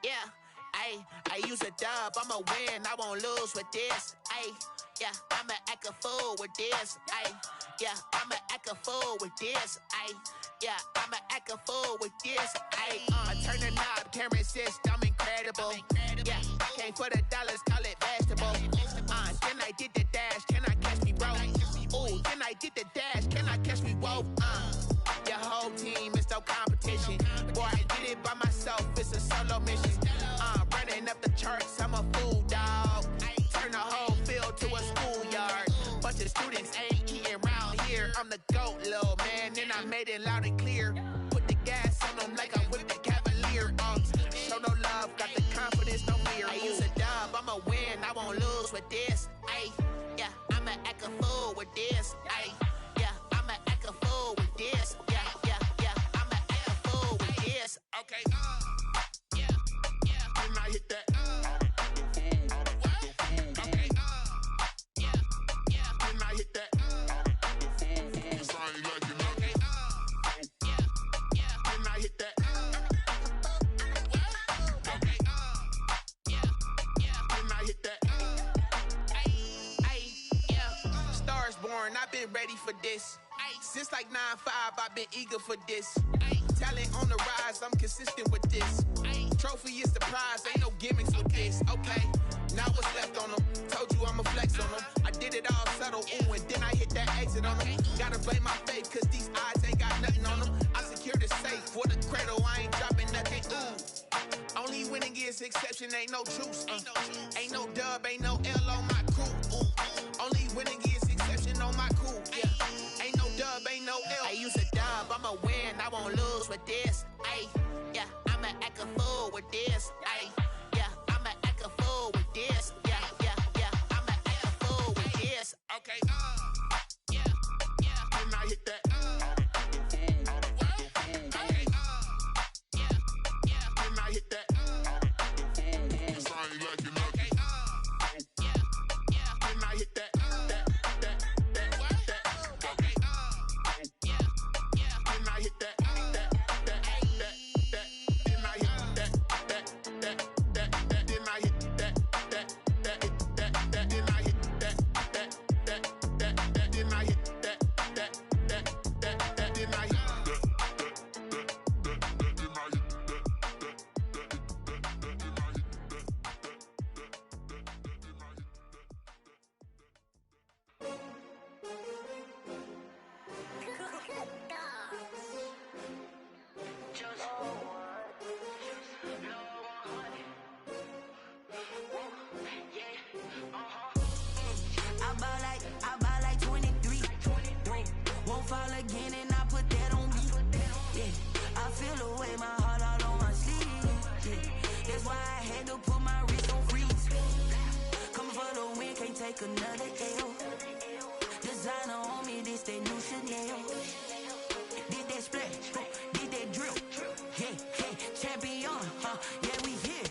Yeah, I use a dub, I'ma win, I won't lose with this. Yeah, I'ma act a fool with this. Yeah, I'ma act a fool with this. Yeah, I'ma act a fool with this. I turn the knob, can't resist, I'm incredible. Yeah, came for the dollars, call it vegetable. Then I did the dash, can I catch me, bro? Ooh, then I did the dash, can I catch me, whoa? Your whole team is no competition. Boy, I did it by myself, it's a solo mission. Running up the charts, I'm a fool, dog. Turn the whole field to a schoolyard. Bunch of students ain't eating around here. I'm the GOAT, little man, and I made it loud and clear. Put the gas on them like I'm with the Cavalier. Show no love, got the confidence, no fear. I use a dub, I'ma win, I won't lose with this. Yeah, I'ma act a fool with this. Yeah, I'ma act a fool with this. Yeah, I'ma act a fool with this. Okay, yeah, when I hit that. I've been ready for this. Since like 9-5, I've been eager for this. Talent on the rise, I'm consistent with this. Trophy is the prize, ain't no gimmicks with this. Okay, now what's left on them? Told you I'ma flex on them. I did it all subtle, ooh, and then I hit that exit on them. Gotta blame my faith, cause these eyes ain't got nothing on them. I secured the safe for the cradle, I ain't dropping nothing, ooh. Only winning is exception, ain't no truce. Ain't no dub, ain't no L on my crew, ooh. Only winning is exception on my cool, yeah. Ain't no dub, ain't no L. I use a dub, I'ma win, I won't lose with this. Yeah, I'ma act a fool with this. Yeah, I'ma act a fool with this. Yeah, I'ma act a fool with this. Okay, yeah, when I hit that. Okay, yeah, when I hit that. I buy like 23. Won't fall again and I put that on me. Yeah, I feel away my heart all on my sleeve. Yeah, that's why I had to put my wrist on freeze. Coming for the win, can't take another L. Designer on me, this that new Chanel. Did that splash, did that drill. Yeah, champion, yeah, we here.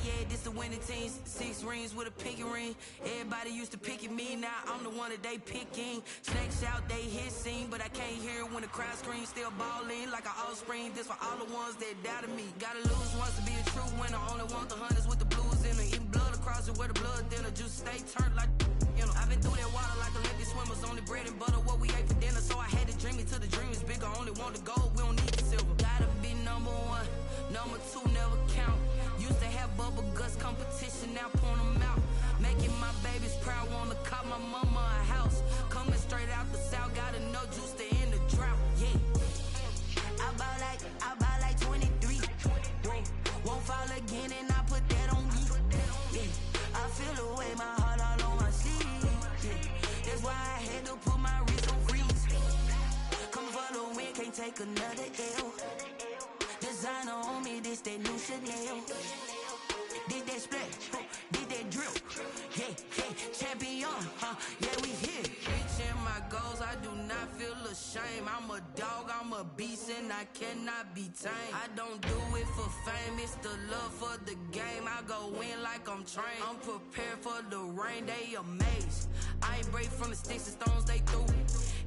Yeah, this the winning team. 6 rings with a pinky ring. Everybody used to pick at me, now I'm the one that they picking. Snakes out, they hit scene, but I can't hear it when the crowd screams. Still balling like an offspring. This for all the ones that doubted me. Gotta lose once to be a true winner. Only want the hunters with the blues in them. Eating blood across it where the blood dinner. Just stay turned like, you know. I've been through that water like Olympic swimmers. Only bread and butter, what we ate for dinner. So I had to dream it till the dream is bigger. Only want the gold, we don't need the silver. Gotta be number 1, number 2 never count. Used to have bubble guts competition, now point them out. Making my babies proud, wanna cop my mama a house. Coming straight out the south, got enough juice to end the drought. Yeah, I buy like 23. Won't fall again and I put that on me. Yeah, I feel away my heart all on my sleeve. Yeah, that's why I had to put my wrist on freeze. Coming for the win, can't take another L. Designer on me, this that new Chanel. Did that splash, did that drill. Yeah, champion, yeah, we here. Reaching my goals, I do not feel ashamed. I'm a dog, I'm a beast, and I cannot be tamed. I don't do it for fame, it's the love for the game. I go in like I'm trained. I'm prepared for the rain, they amazed. I ain't break from the sticks and stones they threw.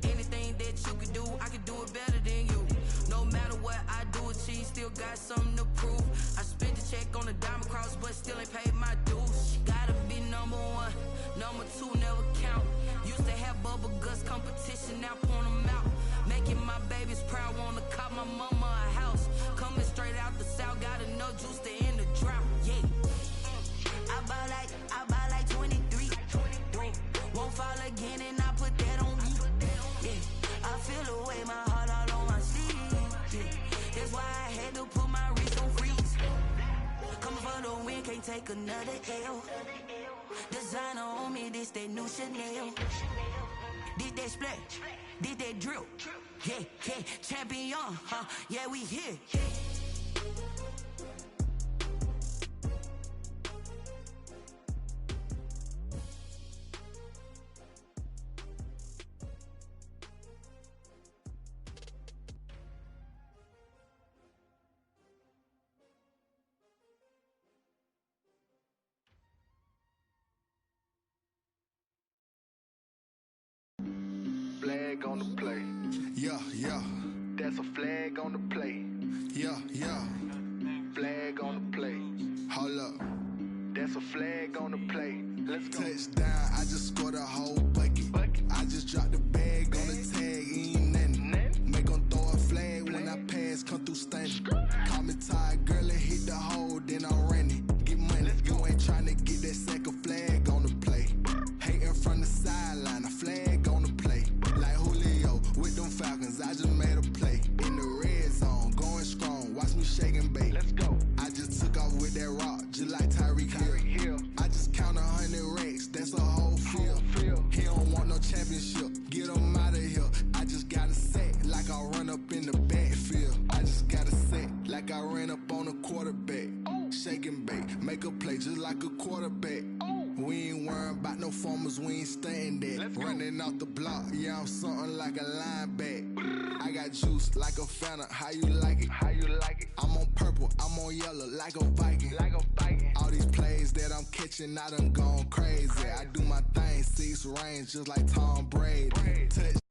Anything that you can do, I can do it better than you. No matter what I do, achieve, still got something to prove. I spent the check on the diamond cross, but still ain't paid my dues. Gotta be number 1, number 2 never count. Used to have bubble guts competition, now point them out. Making my babies proud, wanna cop my mama a house. Coming straight out the south, got enough juice to end the drought. Yeah, I buy like 23. Won't fall again and I put that on me. Yeah, I feel away my heart all on my sleeve. Yeah, that's why I had to put my wrist on freeze. Coming for the win, can't take another L. Designer on me, this that new Chanel. Did that splash, did that drill. Yeah, champion, yeah, we here. Flag on the play. Yeah. That's a flag on the play. Yeah. Flag on the play. Hold up. That's a flag on the play. Let's go. Touchdown, I just scored a whole bucket. I just dropped the bag on the tag, ain't nothing. Make 'em throw a flag when I pass, come through stunning. Call me tired, girl, and hit the hole, then I'm running. Get money, you ain't tryna get that second flag on the play. Hating from the sideline, a flag on the play. Like Julio with them Falcons, I just made a play. In the red zone, going strong, watch me shake and bake. Let's go. I just took off with that rock, just like Tyreek Hill. I just count 100 racks, that's a whole field. He don't want no championship, get him out of here. I just got a set, like I run up in the backfield. I just got a set, like I ran up on a quarterback. Shake and bake, make a play just like a quarterback. We ain't worrying about no formers, we ain't staying there. Running off the block, yeah, I'm something like a linebacker. I got juice like a Fanta, how you like it? I'm on purple, I'm on yellow, like a Viking. All these plays that I'm catching, I done gone crazy. I do my thing, 6 range, just like Tom Brady. Touch